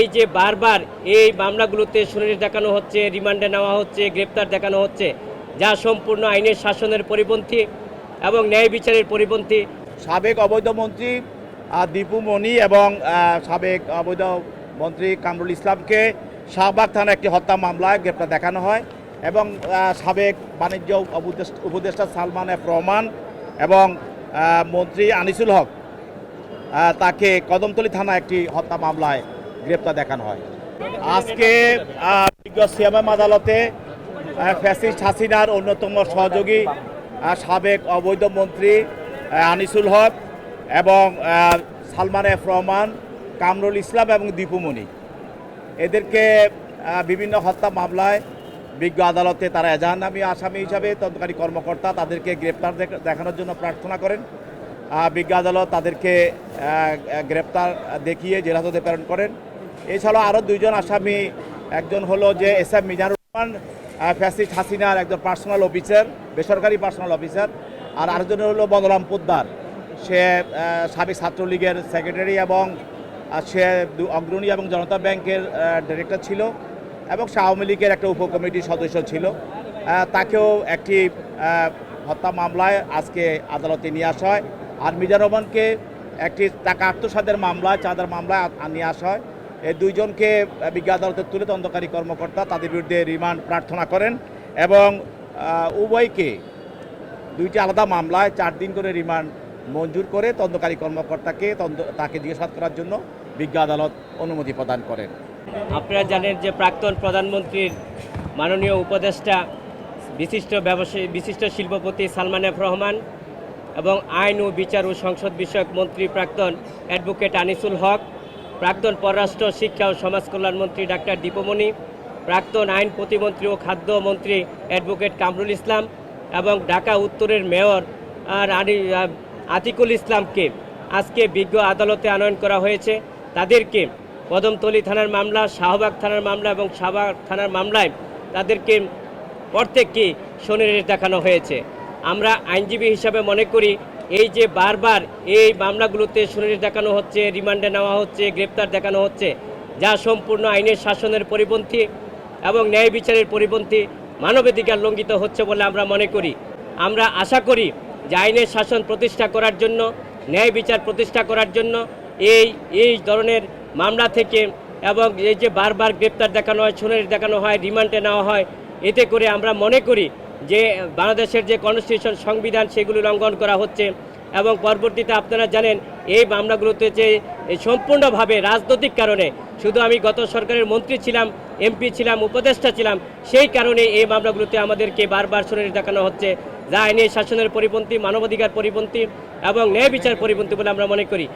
এই যে বারবার এই মামলাগুলোতে শুনানি দেখানো হচ্ছে, রিমান্ডে নেওয়া হচ্ছে, গ্রেপ্তার দেখানো হচ্ছে, যা সম্পূর্ণ আইনের শাসনের পরিপন্থী এবং ন্যায় বিচারের পরিপন্থী। সাবেক অবৈধ মন্ত্রী দীপু মনি এবং সাবেক অবৈধ মন্ত্রী কামরুল ইসলামকে শাহবাগ থানায় একটি হত্যা মামলায় গ্রেপ্তার দেখানো হয় এবং সাবেক বাণিজ্য উপদেষ্টা সালমান এফ রহমান এবং মন্ত্রী আনিসুল হক তাকে কদমতলী থানায় একটি হত্যা মামলায় গ্রেপ্তার দেখানো হয়। আজকে বিজ্ঞ সিএমএম আদালতে ফ্যাসিস্ট হাসিনার অন্যতম সহযোগী সাবেক অবৈধ মন্ত্রী আনিসুল হক এবং সালমান এফ রহমান, কামরুল ইসলাম এবং দীপু মনি এদেরকে বিভিন্ন হত্যা মামলায় বিজ্ঞ আদালতে তারা এজাহারনামী আসামি হিসাবে তদন্তকারী কর্মকর্তা তাদেরকে গ্রেপ্তার দেখানোর জন্য প্রার্থনা করেন। বিজ্ঞ আদালত তাদেরকে গ্রেপ্তার দেখিয়ে জেল হাজতে প্রেরণ করেন। এছাড়াও আরও দুইজন আসামি, একজন হলো যে S M Mizanur Rahman, fascist হাসিনার একজন পার্সোনাল অফিসার, বেসরকারি পার্সোনাল অফিসার, আর আরেকজন হলো বদরাম পোদ্দার, সে সাবেক ছাত্রলীগের সেক্রেটারি এবং সে অগ্রণী এবং জনতা ব্যাংকের ডিরেক্টর ছিল এবং সে আওয়ামী লীগের একটা উপকমিটির সদস্য ছিল। তাকেও একটি হত্যা মামলায় আজকে আদালতে নিয়ে আসা হয়। আর মিজানুর রহমানকে একটি টাকা আত্মসাতের মামলায়, চাঁদার মামলায় নিয়ে আসা হয়। এই দুইজনকে বিজ্ঞ আদালতে তুলে তদন্তকারী কর্মকর্তা তাদের বিরুদ্ধে রিমান্ড প্রার্থনা করেন এবং উভয়কে দুইটি আলাদা মামলায় 4 দিন করে রিমান্ড মঞ্জুর করে তদন্তকারী কর্মকর্তাকে তাকে জিজ্ঞাসাবাদ করার জন্য বিজ্ঞ আদালত অনুমতি প্রদান করেন। আপনারা জানেন যে প্রাক্তন প্রধানমন্ত্রীর মাননীয় উপদেষ্টা বিশিষ্ট শিল্পপতি সালমান এফ রহমান এবং আইন ও বিচার ও সংসদ বিষয়ক মন্ত্রী প্রাক্তন অ্যাডভোকেট আনিসুল হক, প্রাক্তন পররাষ্ট্র শিক্ষা ও সমাজ কল্যাণ মন্ত্রী ডাক্তার দীপু মনি, প্রাক্তন আইন প্রতিমন্ত্রী ও খাদ্য মন্ত্রী অ্যাডভোকেট কামরুল ইসলাম এবং ঢাকা উত্তরের মেয়র আতিকুল ইসলামকে আজকে বিজ্ঞ আদালতে আনয়ন করা হয়েছে। তাদেরকে কদমতলী থানার মামলা, শাহবাগ থানার মামলা এবং শাহবাগ থানার মামলায় তাদেরকে প্রত্যেককে শুনানি দেখানো হয়েছে। আমরা আইনজীবী হিসাবে মনে করি এই যে বারবার এই মামলাগুলোতে শুনানি দেখানো হচ্ছে, রিমান্ডে নেওয়া হচ্ছে, গ্রেপ্তার দেখানো হচ্ছে, যা সম্পূর্ণ আইনের শাসনের পরিপন্থী এবং ন্যায় বিচারের পরিপন্থী, মানবাধিকার লঙ্ঘিত হচ্ছে বলে আমরা মনে করি। আমরা আশা করি যে আইনের শাসন প্রতিষ্ঠা করার জন্য, ন্যায় বিচার প্রতিষ্ঠা করার জন্য এই ধরনের মামলা থেকে এবং এই যে বারবার গ্রেপ্তার দেখানো হয়, শুনানি দেখানো হয়, রিমান্ডে নেওয়া হয়, এতে করে আমরা মনে করি যে বাংলাদেশের যে কনস্টিটিউশন সংবিধান সেগুলো লঙ্ঘন করা হচ্ছে এবং পরবর্তীতে আপনারা জানেন এই মামলাগুলোতে যে সম্পূর্ণভাবে রাজনৈতিক কারণে, শুধু আমি গত সরকারের মন্ত্রী ছিলাম, এমপি ছিলাম, উপদেষ্টা ছিলাম, সেই কারণে এই মামলাগুলোতে আমাদেরকে বারবার শুনানি দেখানো হচ্ছে, যা আইনের শাসনের পরিপন্থী, মানবাধিকার পরিপন্থী এবং ন্যায় বিচার পরিপন্থী বলে আমরা মনে করি।